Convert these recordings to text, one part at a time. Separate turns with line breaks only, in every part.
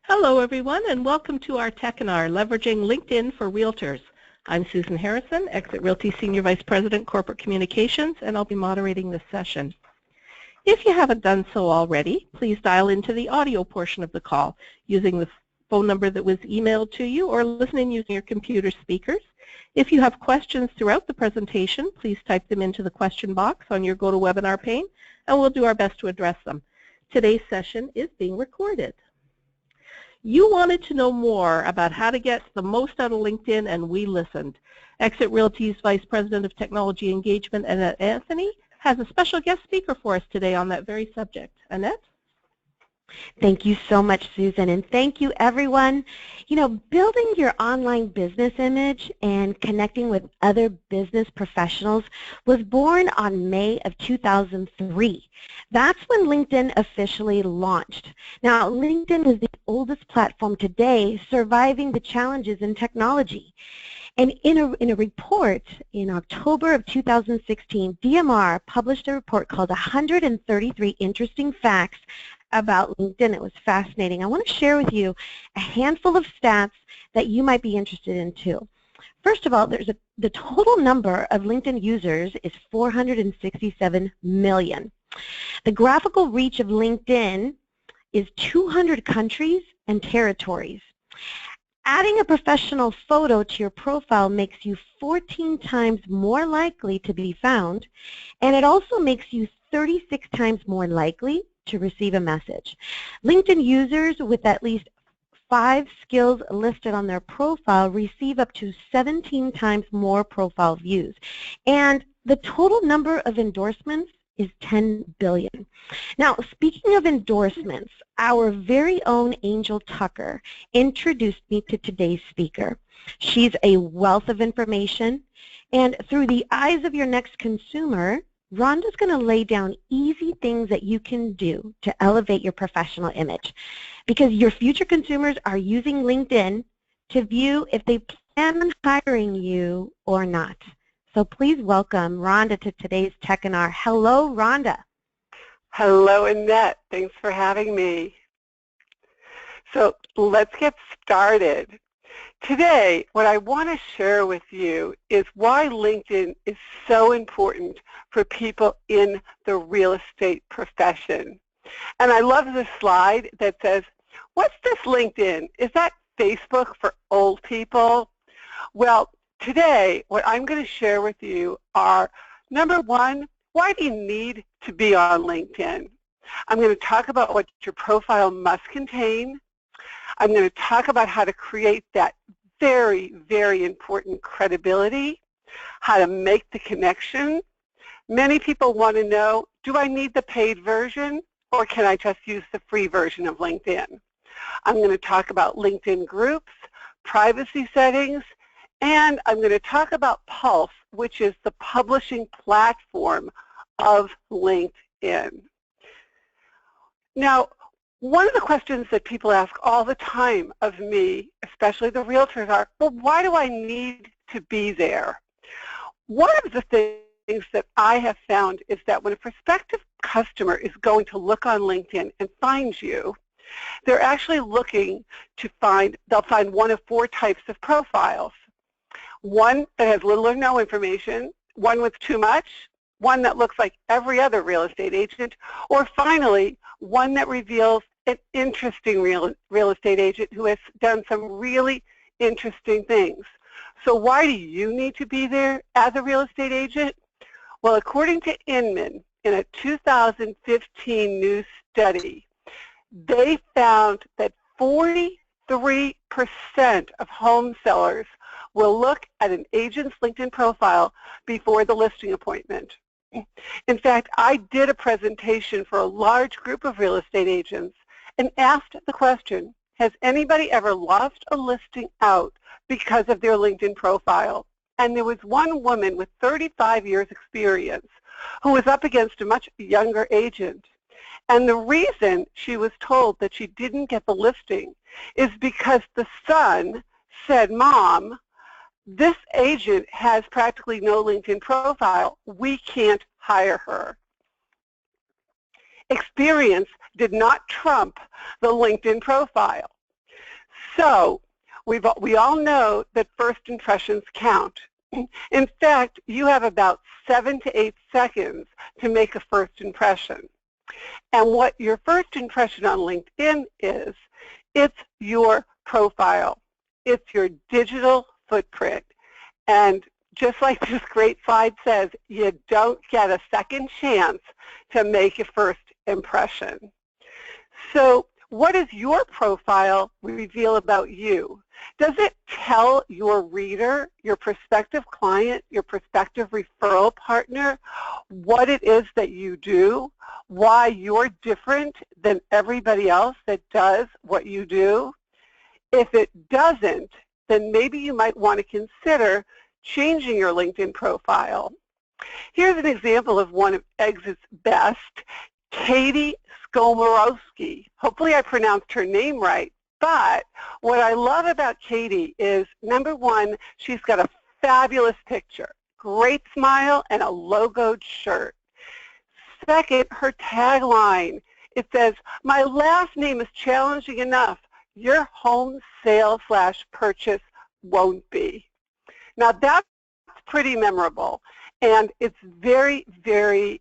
Hello, everyone, and welcome to our Techinar, Leveraging LinkedIn for Realtors. I'm Susan Harrison, Exit Realty Senior Vice President, Corporate Communications, and I'll be moderating this session. If you haven't done so already, please dial into the audio portion of the call using the phone number that was emailed to you or listening using your computer speakers. If you have questions throughout the presentation, please type them into the question box on your GoToWebinar pane, and we'll do our best to address them. Today's session is being recorded. You wanted to know more about how to get the most out of LinkedIn, and we listened. Exit Realty's Vice President of Technology Engagement, Annette Anthony, has a special guest speaker for us today on that very subject. Annette?
Thank you so much, Susan, and thank you, everyone. You know, building your online business image and connecting with other business professionals was born on May of 2003. That's when LinkedIn officially launched. Now, LinkedIn is the oldest platform today, surviving the challenges in technology. And in a report in October of 2016, DMR published a report called 133 Interesting Facts about LinkedIn. It was fascinating. I want to share with you a handful of stats that you might be interested in too. First of all, the total number of LinkedIn users is 467 million. The graphical reach of LinkedIn is 200 countries and territories. Adding a professional photo to your profile makes you 14 times more likely to be found, and it also makes you 36 times more likely to receive a message. LinkedIn users with at least 5 skills listed on their profile receive up to 17 times more profile views. And the total number of endorsements is 10 billion. Now, speaking of endorsements, our very own Angel Tucker introduced me to today's speaker. She's a wealth of information, and through the eyes of your next consumer, Rhonda's going to lay down easy things that you can do to elevate your professional image, because your future consumers are using LinkedIn to view if they plan on hiring you or not. So please welcome Rhonda to today's Techinar. Hello, Rhonda.
Hello, Annette. Thanks for having me. So let's get started. Today, what I want to share with you is why LinkedIn is so important for people in the real estate profession. And I love this slide that says, what's this LinkedIn? Is that Facebook for old people? Well, today, what I'm going to share with you are, number one, why do you need to be on LinkedIn? I'm going to talk about what your profile must contain. I'm going to talk about how to create that very, very important credibility, how to make the connection. Many people want to know, do I need the paid version or can I just use the free version of LinkedIn? I'm going to talk about LinkedIn groups, privacy settings, and I'm going to talk about Pulse, which is the publishing platform of LinkedIn. Now, one of the questions that people ask all the time of me, especially the realtors, are, well, why do I need to be there? One of the things that I have found is that when a prospective customer is going to look on LinkedIn and find you, they're actually looking to they'll find one of 4 types of profiles. One that has little or no information, one with too much, one that looks like every other real estate agent, or finally, one that reveals an interesting real estate agent who has done some really interesting things. So why do you need to be there as a real estate agent? Well, according to Inman, in a 2015 new study, they found that 43% of home sellers will look at an agent's LinkedIn profile before the listing appointment. In fact, I did a presentation for a large group of real estate agents and asked the question, has anybody ever lost a listing out because of their LinkedIn profile? And there was one woman with 35 years experience who was up against a much younger agent. And the reason she was told that she didn't get the listing is because the son said, Mom, this agent has practically no LinkedIn profile. We can't hire her. Experience did not trump the LinkedIn profile. So we all know that first impressions count. In fact, you have about 7 to 8 seconds to make a first impression. And what your first impression on LinkedIn is, it's your profile. It's your digital footprint. And just like this great slide says, you don't get a second chance to make a first impression. So what does your profile reveal about you? Does it tell your reader, your prospective client, your prospective referral partner what it is that you do, why you're different than everybody else that does what you do? If it doesn't, then maybe you might want to consider changing your LinkedIn profile. Here's an example of one of Exit's best, Katie Skomorowski. Hopefully I pronounced her name right. But what I love about Katie is, number one, she's got a fabulous picture, great smile, and a logoed shirt. Second, her tagline, it says, "My last name is challenging enough. Your home sale/purchase won't be." Now that's pretty memorable, and it's very, very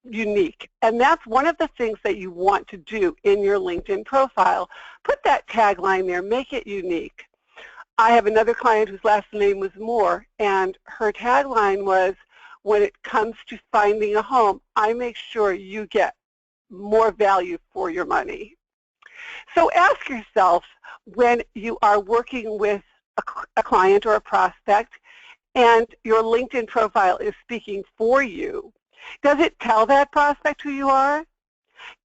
unique. And that's one of the things that you want to do in your LinkedIn profile. Put that tagline there, make it unique. I have another client whose last name was Moore, and her tagline was, "When it comes to finding a home, I make sure you get more value for your money." So ask yourself, when you are working with a client or a prospect and your LinkedIn profile is speaking for you, does it tell that prospect who you are?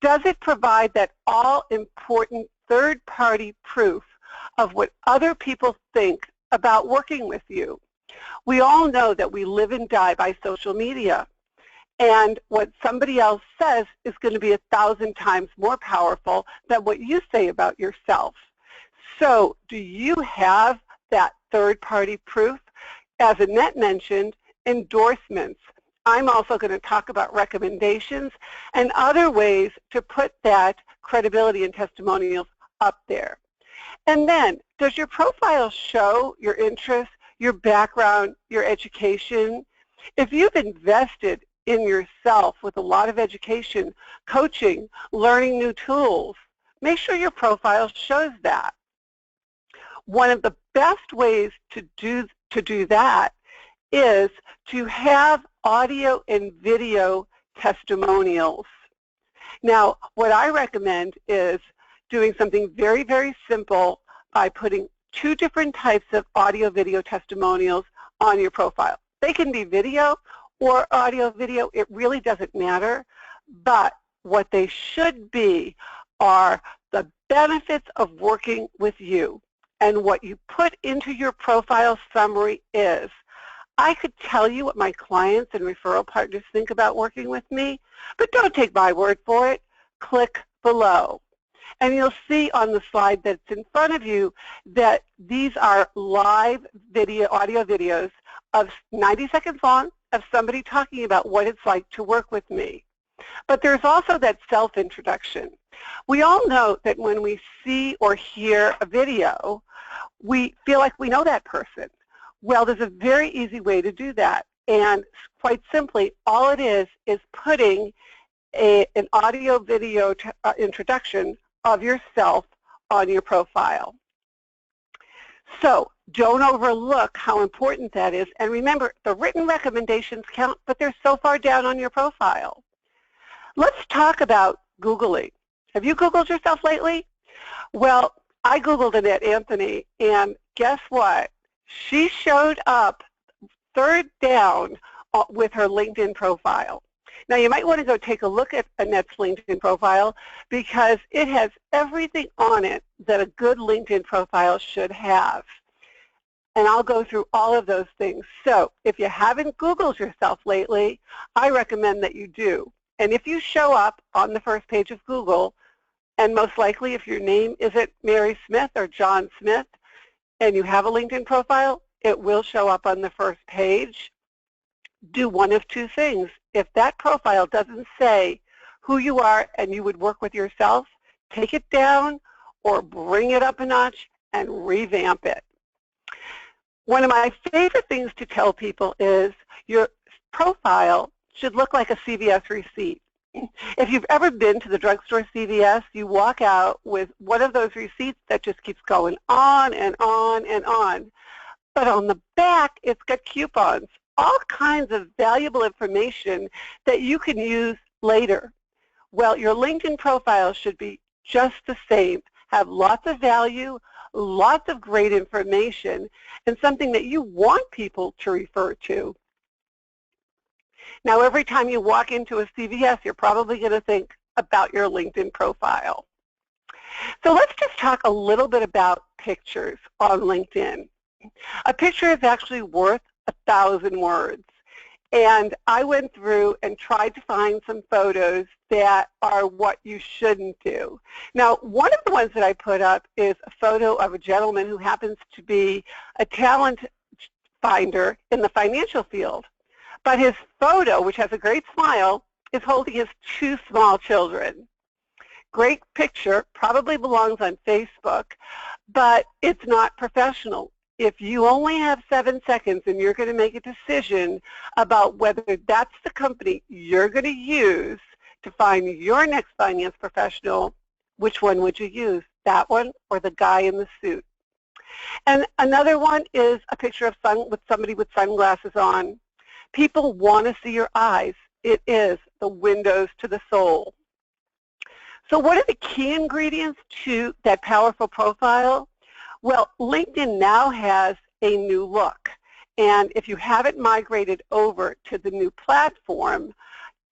Does it provide that all-important third-party proof of what other people think about working with you? We all know that we live and die by social media, and what somebody else says is going to be 1,000 times more powerful than what you say about yourself. So do you have that third-party proof? As Annette mentioned, endorsements. I'm also going to talk about recommendations and other ways to put that credibility and testimonials up there. And then, does your profile show your interests, your background, your education? If you've invested in yourself with a lot of education, coaching, learning new tools, make sure your profile shows that. One of the best ways to do that is to have audio and video testimonials. Now, what I recommend is doing something very, very simple by putting 2 different types of audio-video testimonials on your profile. They can be video or audio-video. It really doesn't matter. But what they should be are the benefits of working with you. And what you put into your profile summary is, I could tell you what my clients and referral partners think about working with me, but don't take my word for it. Click below. And you'll see on the slide that's in front of you that these are live video, audio videos of 90 seconds long of somebody talking about what it's like to work with me. But there's also that self-introduction. We all know that when we see or hear a video, we feel like we know that person. Well, there's a very easy way to do that. And quite simply, all it is putting an audio-video introduction of yourself on your profile. So don't overlook how important that is. And remember, the written recommendations count, but they're so far down on your profile. Let's talk about Googling. Have you Googled yourself lately? Well, I Googled Annette Anthony, and guess what? She showed up 3rd down with her LinkedIn profile. Now, you might want to go take a look at Annette's LinkedIn profile because it has everything on it that a good LinkedIn profile should have. And I'll go through all of those things. So if you haven't Googled yourself lately, I recommend that you do. And if you show up on the first page of Google, and most likely if your name isn't Mary Smith or John Smith, and you have a LinkedIn profile, it will show up on the first page. Do one of 2 things. If that profile doesn't say who you are and you would work with yourself, take it down or bring it up a notch and revamp it. One of my favorite things to tell people is your profile should look like a CVS receipt. If you've ever been to the drugstore CVS, you walk out with one of those receipts that just keeps going on and on and on. But on the back, it's got coupons, all kinds of valuable information that you can use later. Well, your LinkedIn profile should be just the same, have lots of value, lots of great information, and something that you want people to refer to. Now, every time you walk into a CVS, you're probably going to think about your LinkedIn profile. So let's just talk a little bit about pictures on LinkedIn. A picture is actually worth 1,000 words. And I went through and tried to find some photos that are what you shouldn't do. Now, one of the ones that I put up is a photo of a gentleman who happens to be a talent finder in the financial field. But his photo, which has a great smile, is holding his 2 small children. Great picture, probably belongs on Facebook, but it's not professional. If you only have 7 seconds and you're going to make a decision about whether that's the company you're going to use to find your next finance professional, which one would you use, that one or the guy in the suit? And another one is a picture of somebody with sunglasses on. People want to see your eyes. It is the windows to the soul. So what are the key ingredients to that powerful profile? Well, LinkedIn now has a new look. And if you haven't migrated over to the new platform,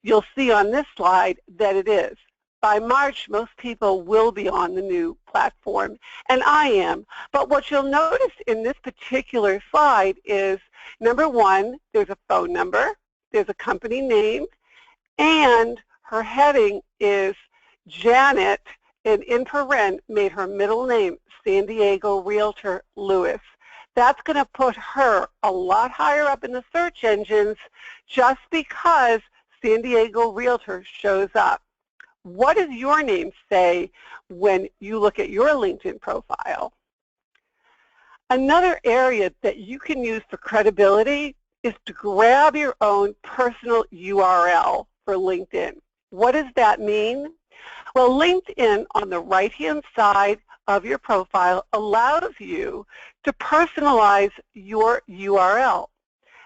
you'll see on this slide that it is. By March, most people will be on the new platform, and I am. But what you'll notice in this particular slide is, number one, there's a phone number, there's a company name, and her heading is Janet, and in paren made her middle name San Diego Realtor Lewis. That's going to put her a lot higher up in the search engines just because San Diego Realtor shows up. What does your name say when you look at your LinkedIn profile? Another area that you can use for credibility is to grab your own personal URL for LinkedIn. What does that mean? Well, LinkedIn on the right-hand side of your profile allows you to personalize your URL.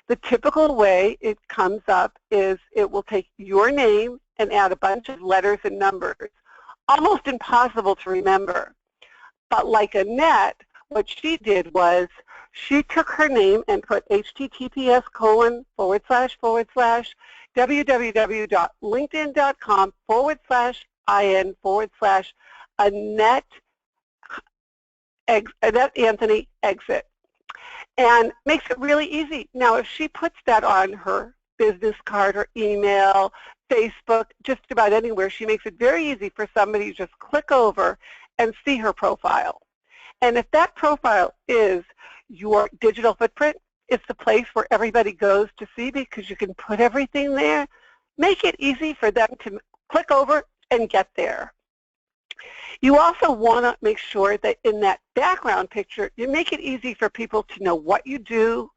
The typical way it comes up is it will take your name and add a bunch of letters and numbers. Almost impossible to remember. But like Annette, what she did was she took her name and put https://www.linkedin.com/in/Annette Anthony exit, and makes it really easy. Now, if she puts that on her business card or email, Facebook, just about anywhere, she makes it very easy for somebody to just click over and see her profile. And if that profile is your digital footprint, it's the place where everybody goes to see because you can put everything there. Make it easy for them to click over and get there. You also want to make sure that in that background picture, you make it easy for people to know what you do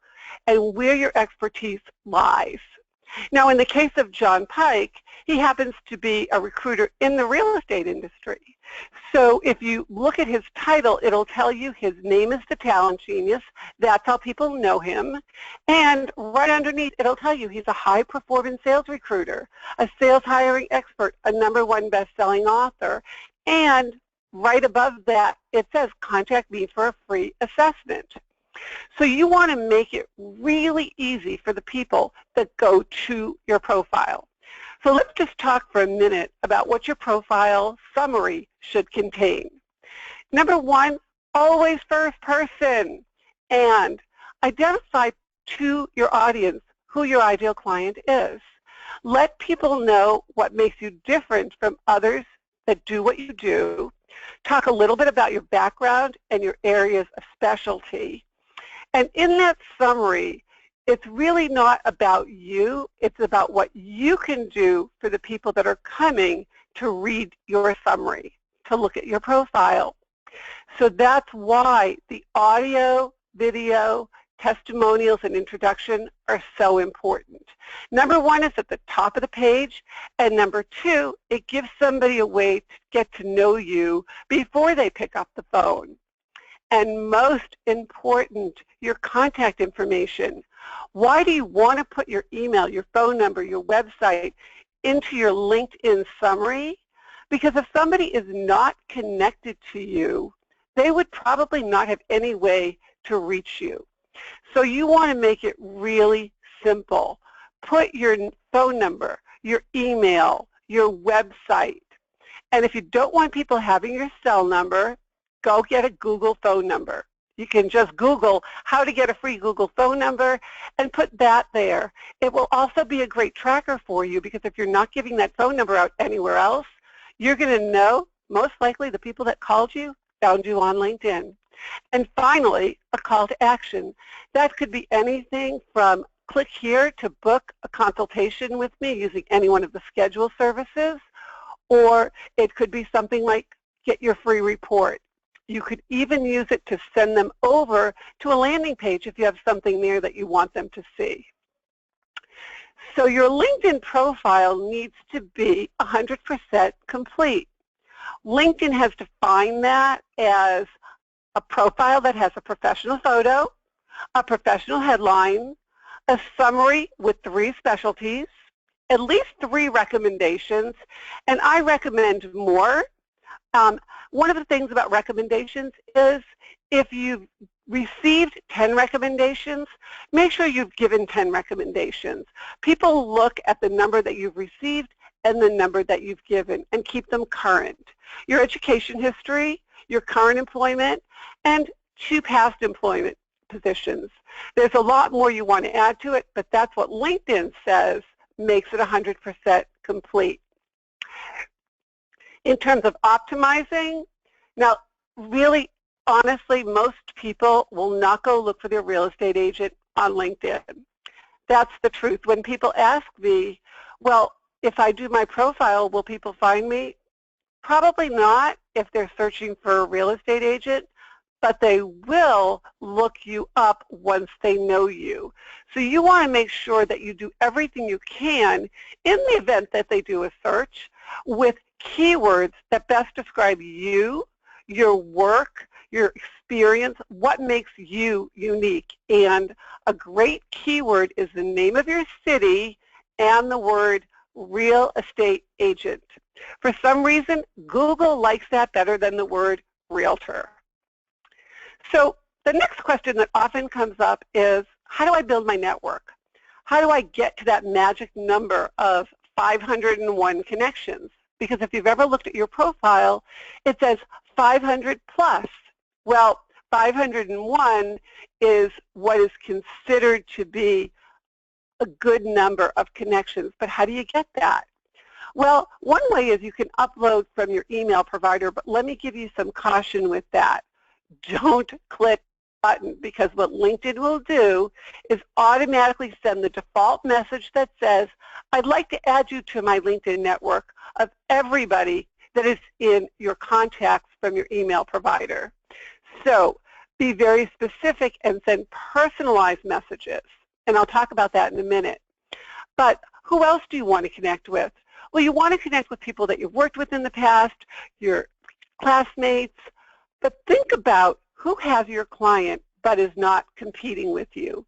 and where your expertise lies. Now, in the case of John Pike, he happens to be a recruiter in the real estate industry. So if you look at his title, it'll tell you his name is the Talent Genius. That's how people know him. And right underneath, it'll tell you he's a high-performance sales recruiter, a sales hiring expert, a #1 best-selling author. And right above that, it says, contact me for a free assessment. So you want to make it really easy for the people that go to your profile. So let's just talk for a minute about what your profile summary should contain. Number one, always first person, and identify to your audience who your ideal client is. Let people know what makes you different from others that do what you do. Talk a little bit about your background and your areas of specialty. And in that summary, it's really not about you, it's about what you can do for the people that are coming to read your summary, to look at your profile. So that's why the audio, video, testimonials, and introduction are so important. Number one is at the top of the page, and number two, it gives somebody a way to get to know you before they pick up the phone. And most important, your contact information. Why do you want to put your email, your phone number, your website into your LinkedIn summary? Because if somebody is not connected to you, they would probably not have any way to reach you. So you want to make it really simple. Put your phone number, your email, your website. And if you don't want people having your cell number, go get a Google phone number. You can just Google how to get a free Google phone number and put that there. It will also be a great tracker for you, because if you're not giving that phone number out anywhere else, you're going to know most likely the people that called you found you on LinkedIn. And finally, a call to action. That could be anything from click here to book a consultation with me using any one of the schedule services, or it could be something like get your free report. You could even use it to send them over to a landing page if you have something there that you want them to see. So your LinkedIn profile needs to be 100% complete. LinkedIn has defined that as a profile that has a professional photo, a professional headline, a summary with 3 specialties, at least 3 recommendations, and I recommend more. One of the things about recommendations is if you've received 10 recommendations, make sure you've given 10 recommendations. People look at the number that you've received and the number that you've given and keep them current. Your education history, your current employment, and 2 past employment positions. There's a lot more you want to add to it, but that's what LinkedIn says makes it 100% complete. In terms of optimizing, now really, honestly, most people will not go look for their real estate agent on LinkedIn. That's the truth. When people ask me, well, if I do my profile, will people find me? Probably not if they're searching for a real estate agent, but they will look you up once they know you. So you want to make sure that you do everything you can in the event that they do a search with keywords that best describe you, your work, your experience, what makes you unique. And a great keyword is the name of your city and the word real estate agent. For some reason, Google likes that better than the word realtor. So the next question that often comes up is, how do I build my network? How do I get to that magic number of 501 connections? Because if you've ever looked at your profile, it says 500 plus. Well, 501 is what is considered to be a good number of connections. But how do you get that? Well, one way is you can upload from your email provider, but let me give you some caution with that. Don't click the button, because what LinkedIn will do is automatically send the default message that says, I'd like to add you to my LinkedIn network of everybody that is in your contacts from your email provider. So be very specific and send personalized messages, and I'll talk about that in a minute. But who else do you want to connect with? Well, you want to connect with people that you've worked with in the past, your classmates, but think about who has your client but is not competing with you.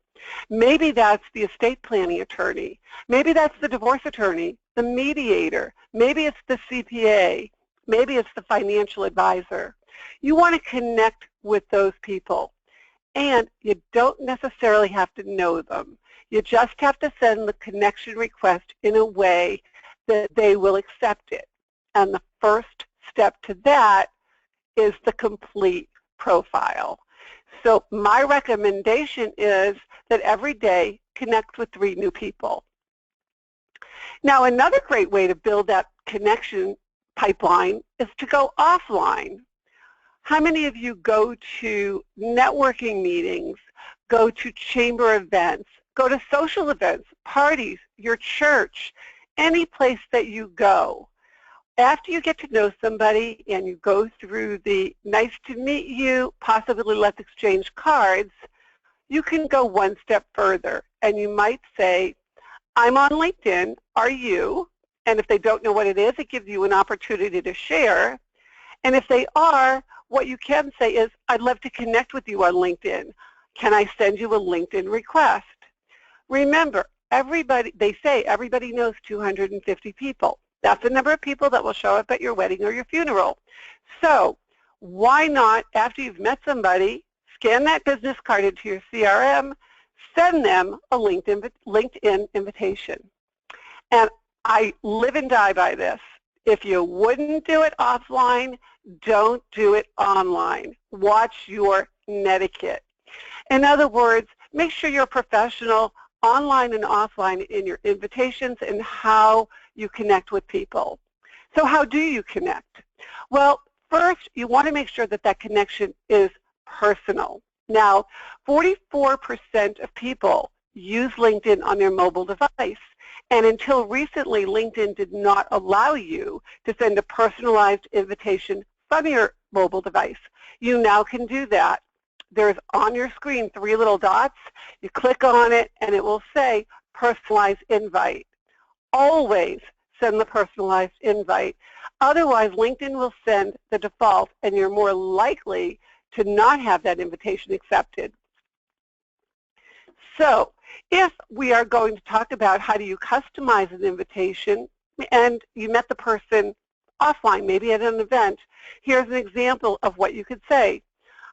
Maybe that's the estate planning attorney. Maybe that's the divorce attorney, the mediator. Maybe it's the CPA. Maybe it's the financial advisor. You want to connect with those people, and you don't necessarily have to know them. You just have to send the connection request in a way that they will accept it. And the first step to that is the complete profile. So my recommendation is that every day connect with 3 new people. Now, another great way to build that connection pipeline is to go offline. How many of you go to networking meetings, go to chamber events, go to social events, parties, your church, any place that you go? after you get to know somebody and you go through the nice to meet you, possibly let's exchange cards, you can go one step further. And you might say, I'm on LinkedIn, are you? And if they don't know what it is, it gives you an opportunity to share. And if they are, what you can say is, I'd love to connect with you on LinkedIn. Can I send you a LinkedIn request? Remember, they say everybody knows 250 people. That's the number of people that will show up at your wedding or your funeral. So why not, after you've met somebody, scan that business card into your CRM, send them a LinkedIn invitation. And I live and die by this. If you wouldn't do it offline, don't do it online. Watch your netiquette. In other words, make sure you're professional online and offline in your invitations and how you connect with people. So how do you connect? Well, first, you want to make sure that that connection is personal. Now, 44% of people use LinkedIn on their mobile device. And until recently, LinkedIn did not allow you to send a personalized invitation from your mobile device. You now can do that. There's on your screen 3 little dots. You click on it, and it will say personalized invite. Always send the personalized invite. Otherwise, LinkedIn will send the default, and you're more likely to not have that invitation accepted. So if we are going to talk about how do you customize an invitation, and you met the person offline, maybe at an event, here's an example of what you could say.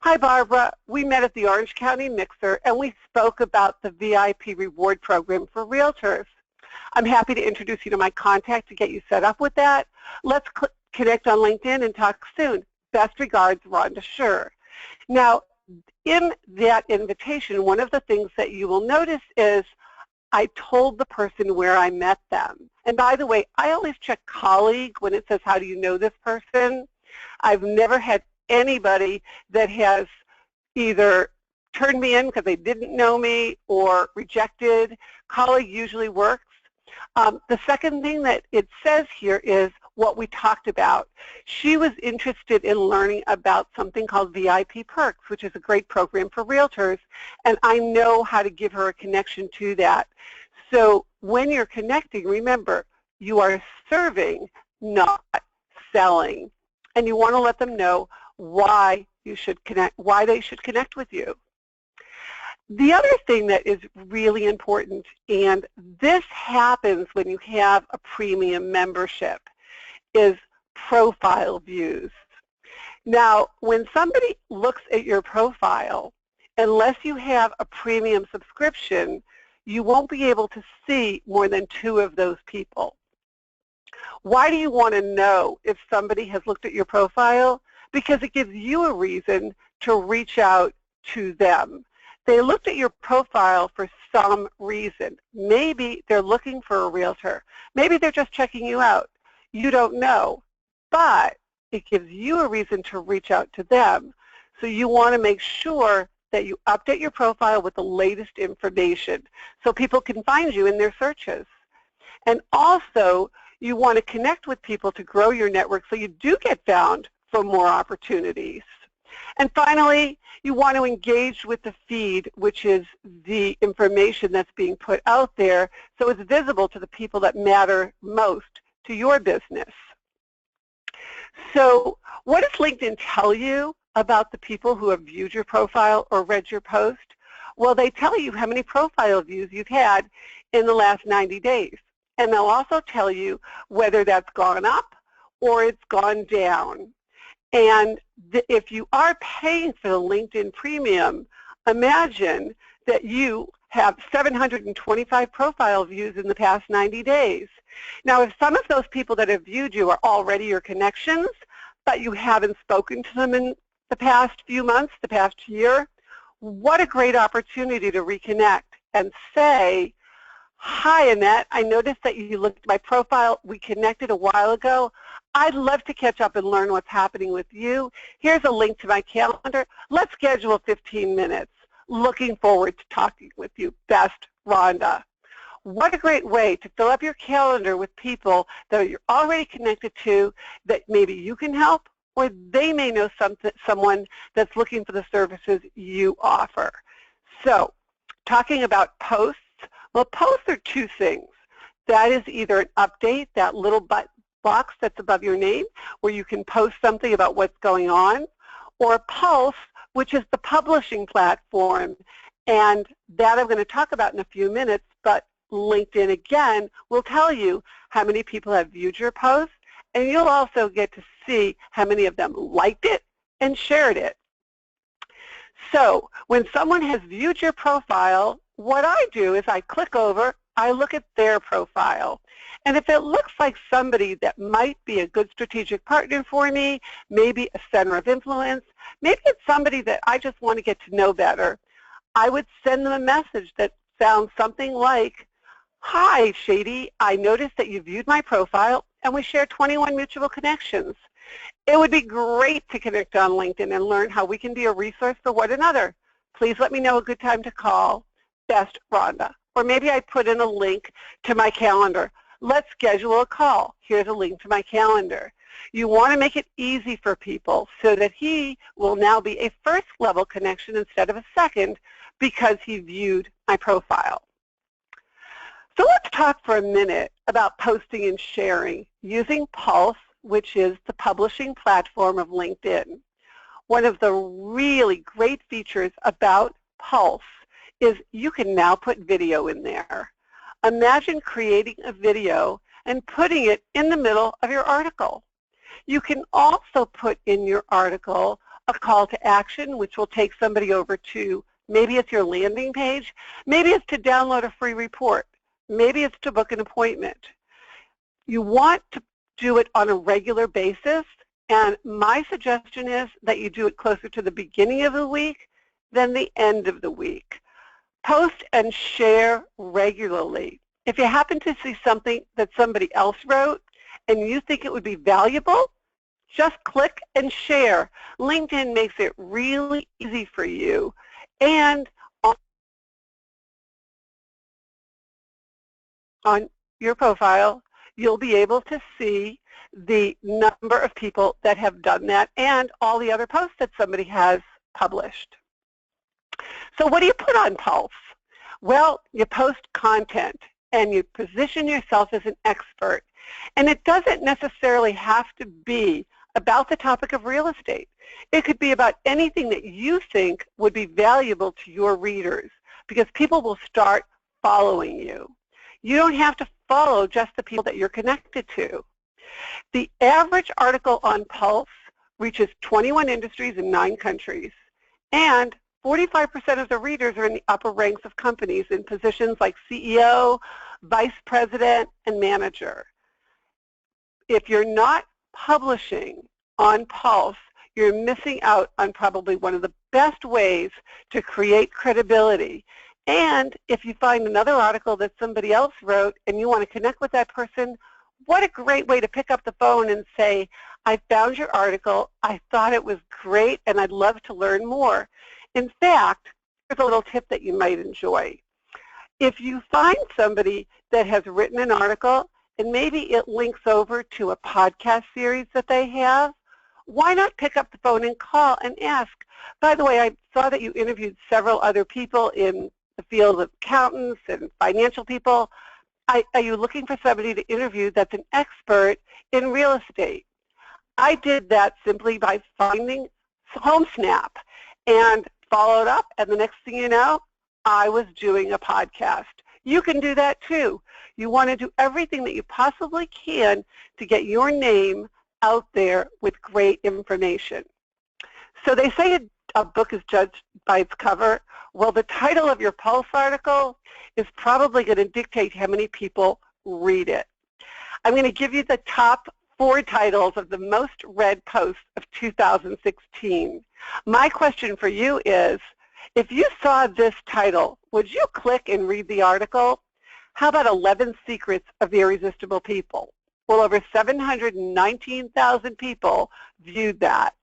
Hi, Barbara. We met at the Orange County Mixer, and we spoke about the VIP reward program for realtors. I'm happy to introduce you to my contact to get you set up with that. Let's connect on LinkedIn and talk soon. Best regards, Rhonda Schur. Now, in that invitation, one of the things that you will notice is I told the person where I met them. And by the way, I always check colleague when it says, how do you know this person? I've never had anybody that has either turned me in because they didn't know me or rejected. Colleague usually works. The second thing that it says here is what we talked about. She was interested in learning about something called VIP Perks, which is a great program for realtors, and I know how to give her a connection to that. So when you're connecting, remember, you are serving, not selling. And you want to let them know why you should connect, why they should connect with you. The other thing that is really important, and this happens when you have a premium membership, is profile views. Now, when somebody looks at your profile, unless you have a premium subscription, you won't be able to see more than 2 of those people. Why do you want to know if somebody has looked at your profile? Because it gives you a reason to reach out to them. They looked at your profile for some reason. Maybe they're looking for a realtor. Maybe they're just checking you out. You don't know, but it gives you a reason to reach out to them. So you want to make sure that you update your profile with the latest information so people can find you in their searches. And also, you want to connect with people to grow your network so you do get found for more opportunities. And finally, you want to engage with the feed, which is the information that's being put out there, so it's visible to the people that matter most to your business. So what does LinkedIn tell you about the people who have viewed your profile or read your post? Well, they tell you how many profile views you've had in the last 90 days. And they'll also tell you whether that's gone up or it's gone down. And if you are paying for the LinkedIn Premium, imagine that you have 725 profile views in the past 90 days. Now, if some of those people that have viewed you are already your connections, but you haven't spoken to them in the past few months, the past year, what a great opportunity to reconnect and say, hi, Annette, I noticed that you looked at my profile. We connected a while ago. I'd love to catch up and learn what's happening with you. Here's a link to my calendar. Let's schedule 15 minutes. Looking forward to talking with you. Best, Rhonda. What a great way to fill up your calendar with people that you're already connected to that maybe you can help, or they may know someone that's looking for the services you offer. So, talking about posts, well, posts are two things. That is either an update, that little box that's above your name, where you can post something about what's going on, or Pulse, which is the publishing platform. And that I'm going to talk about in a few minutes, but LinkedIn, again, will tell you how many people have viewed your post, and you'll also get to see how many of them liked it and shared it. So when someone has viewed your profile, what I do is I click over, I look at their profile. And if it looks like somebody that might be a good strategic partner for me, maybe a center of influence, maybe it's somebody that I just want to get to know better, I would send them a message that sounds something like, "Hi, Shady, I noticed that you viewed my profile and we share 21 mutual connections. It would be great to connect on LinkedIn and learn how we can be a resource for one another. Please let me know a good time to call. Best, Rhonda." Or maybe I put in a link to my calendar. "Let's schedule a call. Here's a link to my calendar." You want to make it easy for people so that he will now be a first-level connection instead of a second because he viewed my profile. So let's talk for a minute about posting and sharing using Pulse, which is the publishing platform of LinkedIn. One of the really great features about Pulse is you can now put video in there. Imagine creating a video and putting it in the middle of your article. You can also put in your article a call to action, which will take somebody over to, maybe it's your landing page, maybe it's to download a free report, maybe it's to book an appointment. You want to do it on a regular basis, and my suggestion is that you do it closer to the beginning of the week than the end of the week. Post and share regularly. If you happen to see something that somebody else wrote and you think it would be valuable, just click and share. LinkedIn makes it really easy for you. And on your profile, you'll be able to see the number of people that have done that and all the other posts that somebody has published. So what do you put on Pulse? Well, you post content and you position yourself as an expert. And it doesn't necessarily have to be about the topic of real estate. It could be about anything that you think would be valuable to your readers, because people will start following you. You don't have to follow just the people that you're connected to. The average article on Pulse reaches 21 industries in 9 countries, and 45% of the readers are in the upper ranks of companies in positions like CEO, vice president, and manager. If you're not publishing on Pulse, you're missing out on probably one of the best ways to create credibility. And if you find another article that somebody else wrote and you want to connect with that person, what a great way to pick up the phone and say, "I found your article, I thought it was great, and I'd love to learn more." In fact, here's a little tip that you might enjoy. If you find somebody that has written an article and maybe it links over to a podcast series that they have, why not pick up the phone and call and ask, "By the way, I saw that you interviewed several other people in the field of accountants and financial people. Are you looking for somebody to interview that's an expert in real estate?" I did that simply by finding HomeSnap and followed up, and the next thing you know, I was doing a podcast. You can do that too. You want to do everything that you possibly can to get your name out there with great information. So they say a book is judged by its cover. Well, the title of your Pulse article is probably going to dictate how many people read it. I'm going to give you the top 4 titles of the most read posts of 2016. My question for you is, if you saw this title, would you click and read the article? How about 11 Secrets of Irresistible People? Well, over 719,000 people viewed that.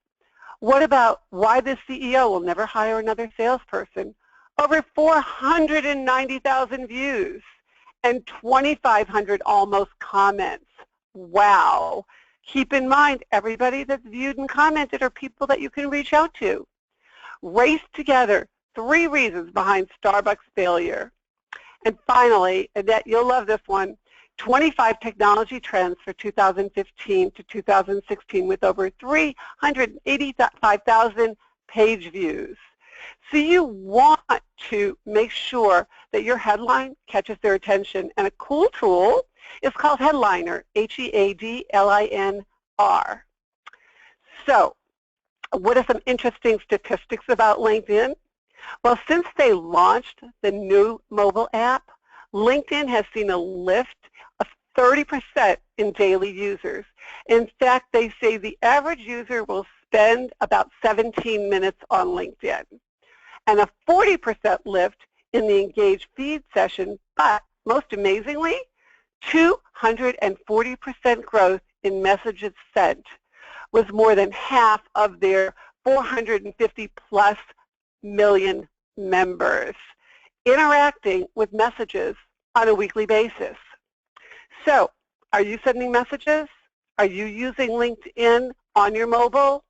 What about Why the CEO Will Never Hire Another Salesperson? Over 490,000 views. and 2,500 almost comments. Wow. Keep in mind, everybody that's viewed and commented are people that you can reach out to. Race together, 3 reasons behind Starbucks failure. And finally, Annette, you'll love this one, 25 technology trends for 2015 to 2016 with over 385,000 page views. So you want to make sure that your headline catches their attention. And a cool tool is called Headliner, Headlinr. So what are some interesting statistics about LinkedIn? Well, since they launched the new mobile app, LinkedIn has seen a lift of 30% in daily users. In fact, they say the average user will spend about 17 minutes on LinkedIn, and a 40% lift in the engaged feed session, but most amazingly, 240% growth in messages sent, with more than half of their 450 plus million members interacting with messages on a weekly basis. So, are you sending messages? Are you using LinkedIn on your mobile?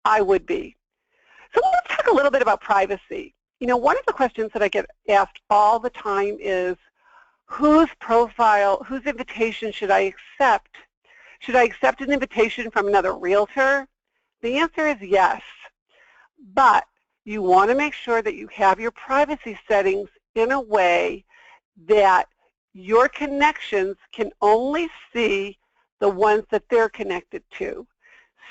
I would be. So let's talk a little bit about privacy. You know, one of the questions that I get asked all the time is, whose profile, whose invitation should I accept? Should I accept an invitation from another realtor? The answer is yes, but you want to make sure that you have your privacy settings in a way that your connections can only see the ones that they're connected to.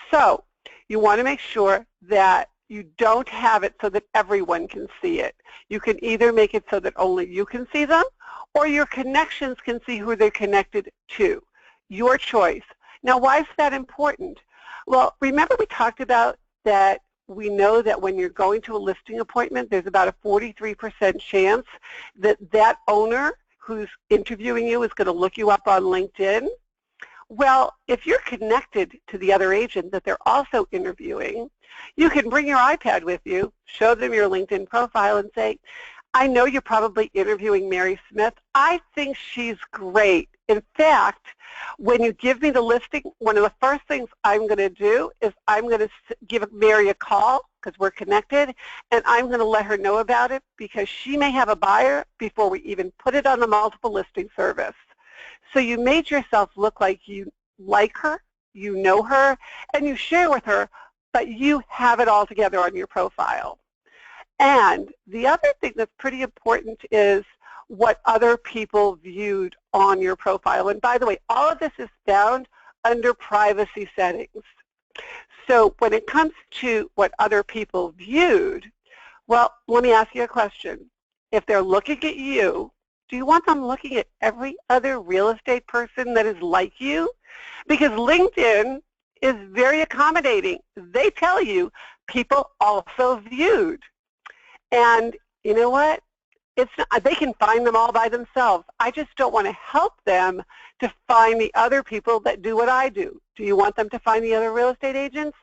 So you want to make sure that you don't have it so that everyone can see it. You can either make it so that only you can see them, or your connections can see who they're connected to. Your choice. Now, why is that important? Well, remember we talked about that we know that when you're going to a listing appointment, there's about a 43% chance that that owner who's interviewing you is going to look you up on LinkedIn. Well, if you're connected to the other agent that they're also interviewing, you can bring your iPad with you, show them your LinkedIn profile and say, I know you're probably interviewing Mary Smith. I think she's great. In fact, when you give me the listing, one of the first things I'm going to do is I'm going to give Mary a call because we're connected, and I'm going to let her know about it because she may have a buyer before we even put it on the multiple listing service. So you made yourself look like you like her, you know her, and you share with her, but you have it all together on your profile. And the other thing that's pretty important is what other people viewed on your profile. And by the way, all of this is found under privacy settings. So when it comes to what other people viewed, well, let me ask you a question. If they're looking at you, do you want them looking at every other real estate person that is like you? Because LinkedIn is very accommodating. They tell you people also viewed. And you know what? It's not, they can find them all by themselves. I just don't want to help them to find the other people that do what I do. Do you want them to find the other real estate agents?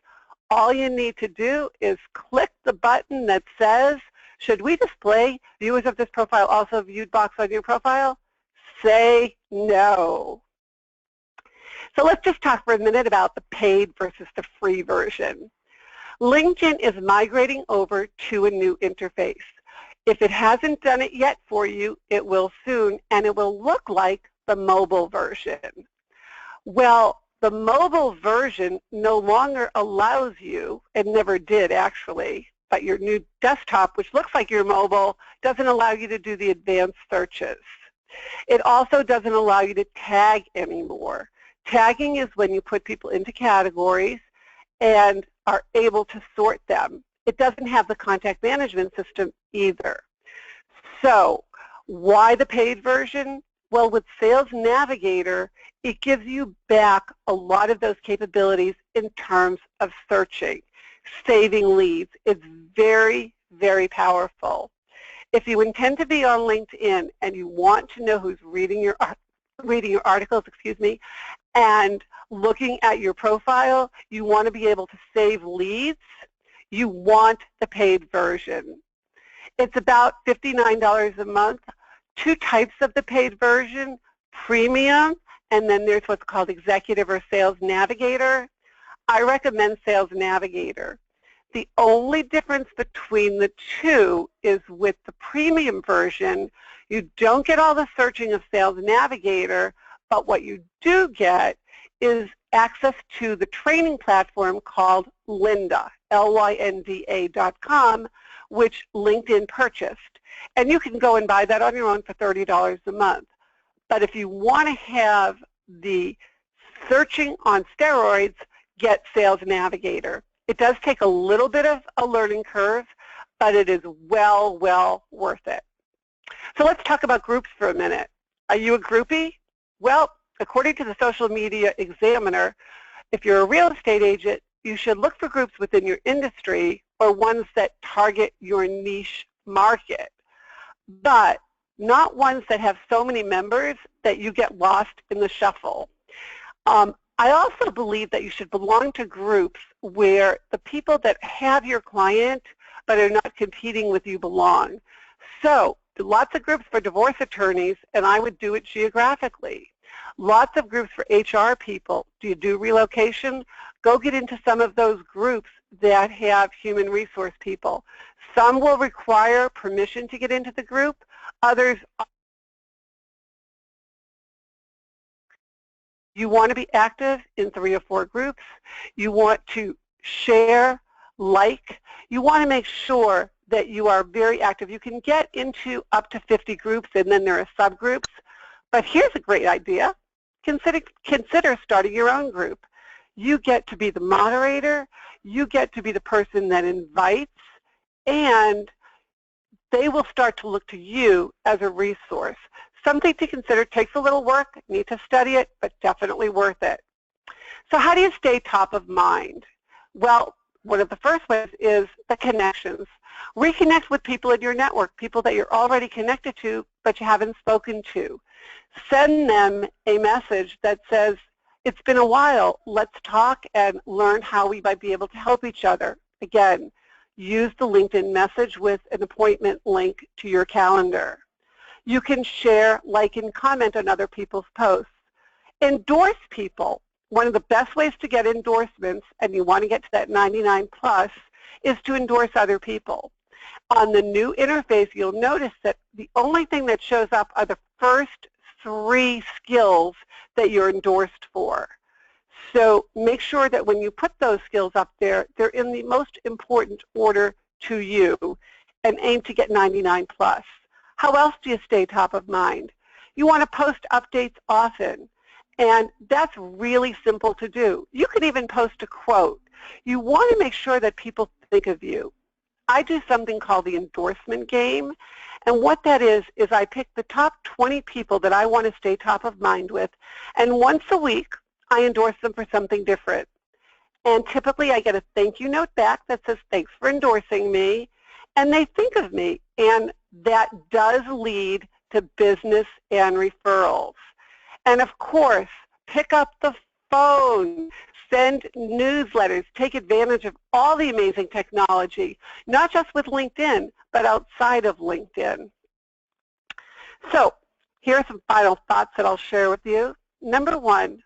All you need to do is click the button that says, should we display viewers of this profile also viewed box on your profile? Say no. So let's just talk for a minute about the paid versus the free version. LinkedIn is migrating over to a new interface. If it hasn't done it yet for you, it will soon, and it will look like the mobile version. Well, the mobile version no longer allows you, it never did actually, but your new desktop, which looks like your mobile, doesn't allow you to do the advanced searches. It also doesn't allow you to tag anymore. Tagging is when you put people into categories and are able to sort them. It doesn't have the contact management system either. So why the paid version? Well, with Sales Navigator, it gives you back a lot of those capabilities in terms of searching, saving leads. It's very, very powerful. If you intend to be on LinkedIn and you want to know who's reading your articles, and looking at your profile, you want to be able to save leads, you want the paid version. It's about $59 a month two types of the paid version, Premium, and then there's what's called Executive or Sales Navigator. I recommend Sales Navigator. The only difference between the two is with the Premium version, you don't get all the searching of Sales Navigator, but what you do get is access to the training platform called Lynda, lynda.com, which LinkedIn purchased. And you can go and buy that on your own for $30 a month. But if you want to have the searching on steroids, get Sales Navigator. It does take a little bit of a learning curve, but it is well worth it. So let's talk about groups for a minute. Are you a groupie? Well, according to the Social Media Examiner, if you're a real estate agent, you should look for groups within your industry or ones that target your niche market, but not ones that have so many members that you get lost in the shuffle. I also believe that you should belong to groups where the people that have your client but are not competing with you belong. So lots of groups for divorce attorneys, and I would do it geographically. Lots of groups for HR people. Do you do relocation? Go get into some of those groups that have human resource people. Some will require permission to get into the group. Others, you want to be active in 3 or 4 groups. You want to share, like. You want to make sure that you are very active. You can get into up to 50 groups, and then there are subgroups. But here's a great idea. Consider starting your own group. You get to be the moderator. You get to be the person that invites, and they will start to look to you as a resource. Something to consider. Takes a little work, need to study it, but definitely worth it. So how do you stay top of mind? Well, one of the first ways is the connections. Reconnect with people in your network, people that you're already connected to but you haven't spoken to. Send them a message that says, it's been a while, let's talk and learn how we might be able to help each other. Again, use the LinkedIn message with an appointment link to your calendar. You can share, like, and comment on other people's posts. Endorse people. One of the best ways to get endorsements, and you want to get to that 99 plus, is to endorse other people. On the new interface, you'll notice that the only thing that shows up are the first 3 skills that you're endorsed for. So make sure that when you put those skills up there, they're in the most important order to you, and aim to get 99 plus. How else do you stay top of mind? You want to post updates often, and that's really simple to do. You can even post a quote. You want to make sure that people think of you. I do something called the endorsement game, and what that is I pick the top 20 people that I want to stay top of mind with, and once a week I endorse them for something different. And typically I get a thank you note back that says, thanks for endorsing me, and they think of me, and that does lead to business and referrals. And of course, pick up the phone, send newsletters, take advantage of all the amazing technology, not just with LinkedIn, but outside of LinkedIn. So here are some final thoughts that I'll share with you. Number 1,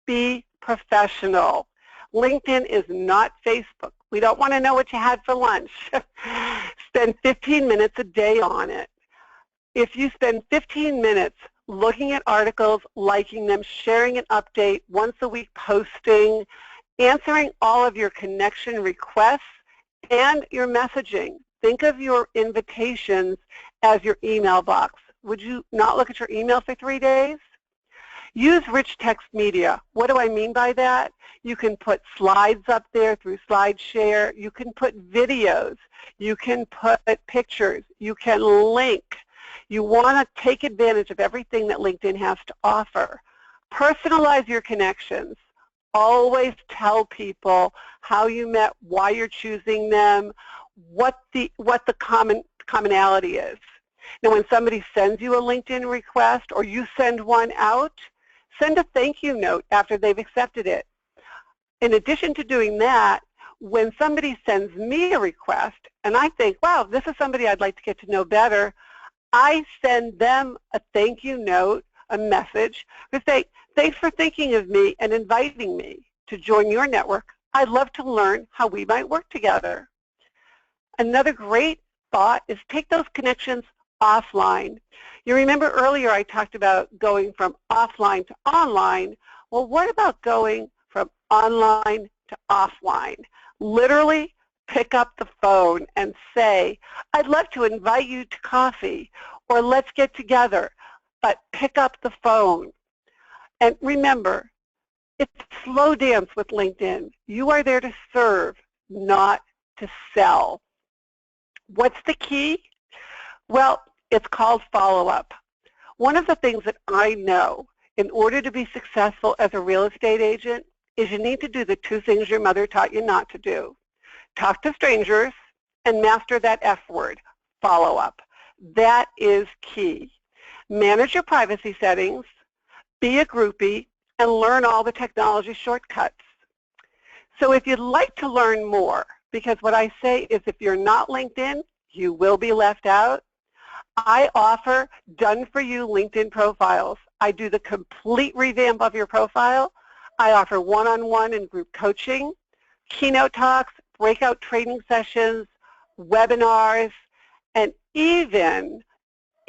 be professional. LinkedIn is not Facebook. We don't want to know what you had for lunch. Spend 15 minutes a day on it. If you spend 15 minutes looking at articles, liking them, sharing an update, once a week posting, answering all of your connection requests, and your messaging. Think of your invitations as your email box. Would you not look at your email for 3 days? Use rich text media. What do I mean by that? You can put slides up there through SlideShare. You can put videos. You can put pictures. You can link. You want to take advantage of everything that LinkedIn has to offer. Personalize your connections. Always tell people how you met, why you're choosing them, what the commonality is. Now, when somebody sends you a LinkedIn request or you send one out, send a thank you note after they've accepted it. In addition to doing that, when somebody sends me a request and I think, wow, this is somebody I'd like to get to know better, I send them a thank you note, a message, to say, thanks for thinking of me and inviting me to join your network. I'd love to learn how we might work together. Another great thought is take those connections offline. You remember earlier I talked about going from offline to online. Well, what about going from online to offline? Literally pick up the phone and say, I'd love to invite you to coffee, or let's get together, but pick up the phone. And remember, it's slow dance with LinkedIn. You are there to serve, not to sell. What's the key? Well, it's called follow-up. One of the things that I know in order to be successful as a real estate agent is you need to do the two things your mother taught you not to do. Talk to strangers and master that F word, follow-up. That is key. Manage your privacy settings, be a groupie, and learn all the technology shortcuts. So if you'd like to learn more, because what I say is if you're not LinkedIn, you will be left out, I offer done-for-you LinkedIn profiles. I do the complete revamp of your profile. I offer one-on-one and group coaching, keynote talks, breakout training sessions, webinars, and even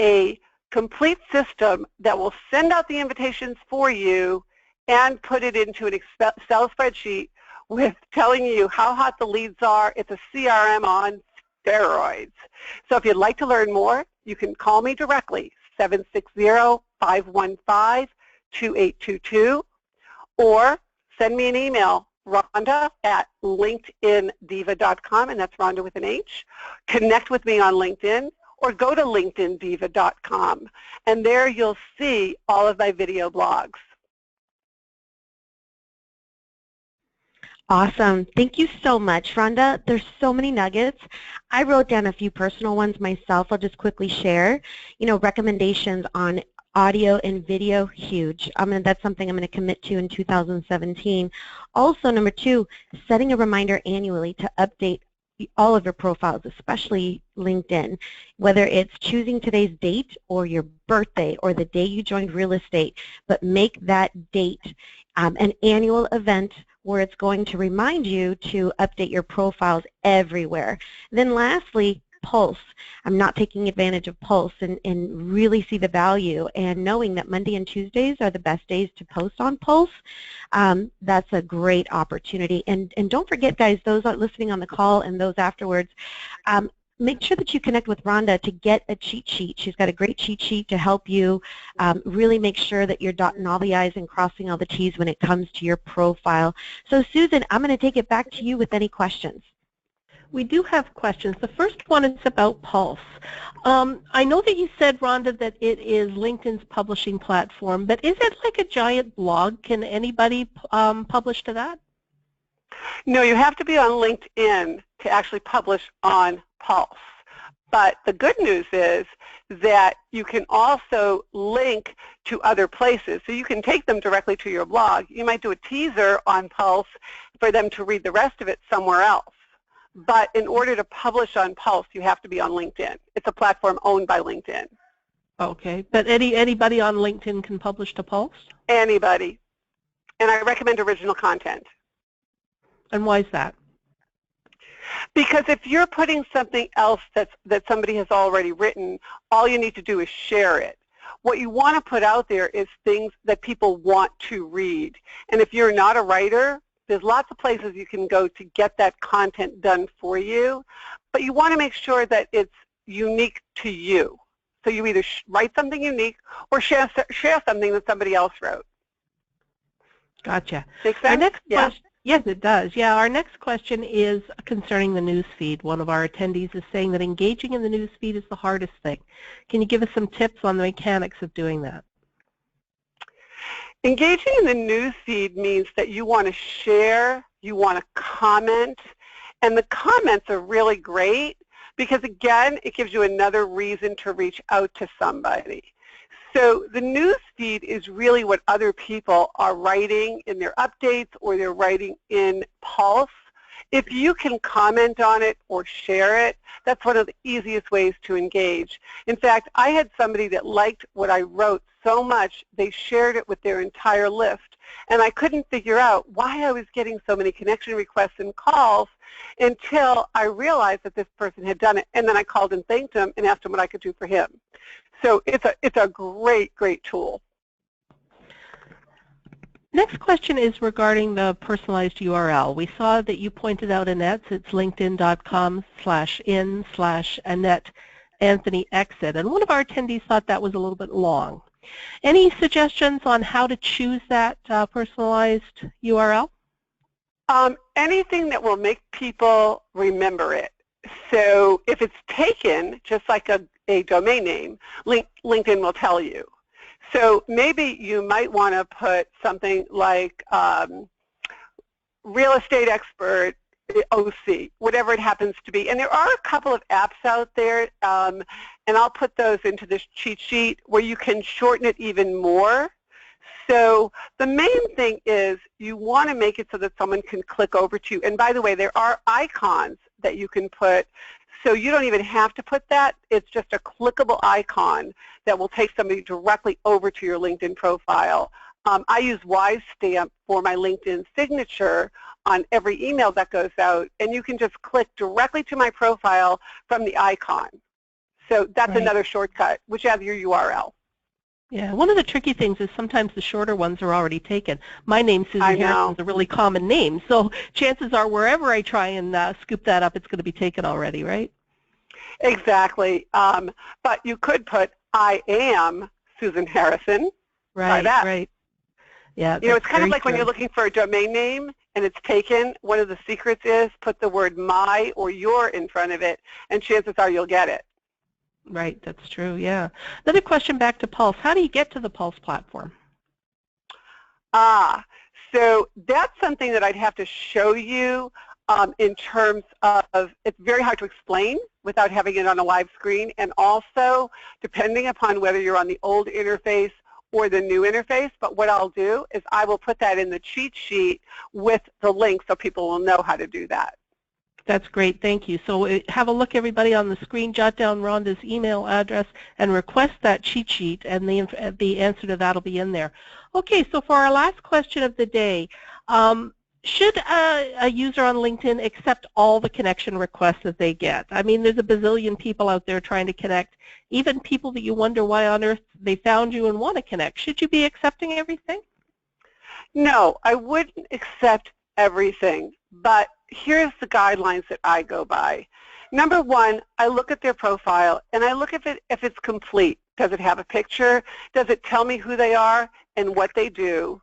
a complete system that will send out the invitations for you and put it into an Excel spreadsheet with telling you how hot the leads are. It's a CRM on steroids. So if you'd like to learn more, you can call me directly, 760-515-2822, or send me an email, Rhonda@linkedindiva.com, and that's Rhonda with an H. Connect with me on LinkedIn, or go to linkedindiva.com, and there you'll see all of my video blogs.
Awesome. Thank you so much, Rhonda. There's so many nuggets. I wrote down a few personal ones myself. I'll just quickly share. Recommendations on audio and video, huge. That's something I'm going to commit to in 2017. Also, number 2, setting a reminder annually to update all of your profiles, especially LinkedIn, whether it's choosing today's date or your birthday or the day you joined real estate, but make that date an annual event where it's going to remind you to update your profiles everywhere. Then lastly, Pulse. I'm not taking advantage of Pulse and really see the value, and knowing that Monday and Tuesdays are the best days to post on Pulse, that's a great opportunity. And don't forget, guys, those listening on the call and those afterwards, make sure that you connect with Rhonda to get a cheat sheet. She's got a great cheat sheet to help you really make sure that you're dotting all the I's and crossing all the T's when it comes to your profile. So Susan, I'm going to take it back to you with any questions.
We do have questions. The first one is about Pulse. I know that you said, Rhonda, that it is LinkedIn's publishing platform, but is it like a giant blog? Can anybody publish to that?
No, you have to be on LinkedIn to actually publish on Pulse. But the good news is that you can also link to other places. So you can take them directly to your blog. You might do a teaser on Pulse for them to read the rest of it somewhere else. But in order to publish on Pulse, you have to be on LinkedIn. It's a platform owned by LinkedIn.
Okay, but anybody on LinkedIn can publish to Pulse?
Anybody. And I recommend original content.
And why is that?
Because if you're putting something else that somebody has already written, all you need to do is share it. What you want to put out there is things that people want to read. And if you're not a writer, there's lots of places you can go to get that content done for you, but you want to make sure that it's unique to you. So you either write something unique or share something that somebody else wrote.
Gotcha.
Make sense?
Our next
Yeah.
question, yes, it does. Yeah, our next question is concerning the news feed. One of our attendees is saying that engaging in the news feed is the hardest thing. Can you give us some tips on the mechanics of doing that?
Engaging in the news feed means that you want to share, you want to comment, and the comments are really great because, again, it gives you another reason to reach out to somebody. So the news feed is really what other people are writing in their updates or they're writing in Pulse. If you can comment on it or share it, that's one of the easiest ways to engage. In fact, I had somebody that liked what I wrote so much, they shared it with their entire list. And I couldn't figure out why I was getting so many connection requests and calls until I realized that this person had done it. And then I called and thanked him and asked him what I could do for him. So it's a great, great tool.
Next question is regarding the personalized URL. We saw that you pointed out Annette's. It's linkedin.com/in/Annette Anthony Exit. And one of our attendees thought that was a little bit long. Any suggestions on how to choose that personalized URL?
Anything that will make people remember it. So if it's taken, just like a domain name, LinkedIn will tell you. So maybe you might want to put something like real estate expert, OC, whatever it happens to be. And there are a couple of apps out there, and I'll put those into this cheat sheet where you can shorten it even more. So the main thing is you want to make it so that someone can click over to you. And by the way, there are icons that you can put, so you don't even have to put that. It's just a clickable icon that will take somebody directly over to your LinkedIn profile. I use WiseStamp for my LinkedIn signature on every email that goes out, and you can just click directly to my profile from the icon. So that's
right.
Another shortcut, which has your URL.
Yeah, one of the tricky things is sometimes the shorter ones are already taken. My name, Susan Harrison, is a really common name, so chances are wherever I try and scoop that up, it's going to be taken already, right?
Exactly. But you could put, I am Susan Harrison.
Right,
Try that.
right. Yeah,
you know, it's kind of like when you're looking for a domain name and it's taken, one of the secrets is put the word my or your in front of it, and chances are you'll get it.
Right, that's true, yeah. Another question back to Pulse. How do you get to the Pulse platform?
So that's something that I'd have to show you in terms of, it's very hard to explain without having it on a live screen, and also depending upon whether you're on the old interface or the new interface. But what I'll do is I will put that in the cheat sheet with the link so people will know how to do that.
That's great, thank you. So have a look, everybody, on the screen. Jot down Rhonda's email address and request that cheat sheet, and the answer to that will be in there. Okay, so for our last question of the day, should a user on LinkedIn accept all the connection requests that they get? I mean, there's a bazillion people out there trying to connect, even people that you wonder why on earth they found you and want to connect. Should you be accepting everything?
No, I wouldn't accept everything, but here's the guidelines that I go by. Number one, I look at their profile and I look if it's complete. Does it have a picture? Does it tell me who they are and what they do?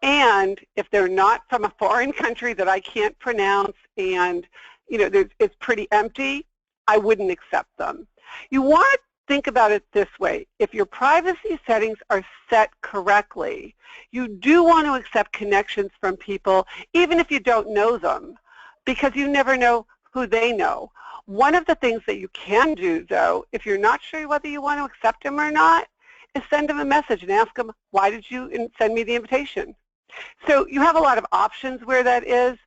And if they're not from a foreign country that I can't pronounce and it's pretty empty, I wouldn't accept them. You want to think about it this way. If your privacy settings are set correctly, you do want to accept connections from people even if you don't know them, because you never know who they know. One of the things that you can do, though, if you're not sure whether you want to accept them or not, is send them a message and ask them, why did you send me the invitation? So you have a lot of options where that is,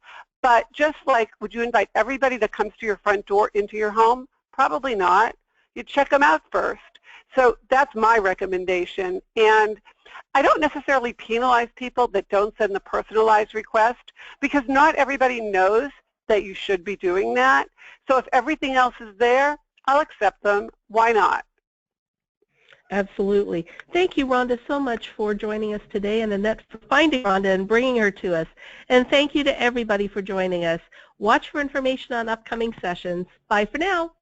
but just like, would you invite everybody that comes to your front door into your home? Probably not. You check them out first. So that's my recommendation. And I don't necessarily penalize people that don't send the personalized request, because not everybody knows that you should be doing that. So if everything else is there, I'll accept them. Why not?
Absolutely. Thank you, Rhonda, so much for joining us today, and Annette for finding Rhonda and bringing her to us. And thank you to everybody for joining us. Watch for information on upcoming sessions. Bye for now.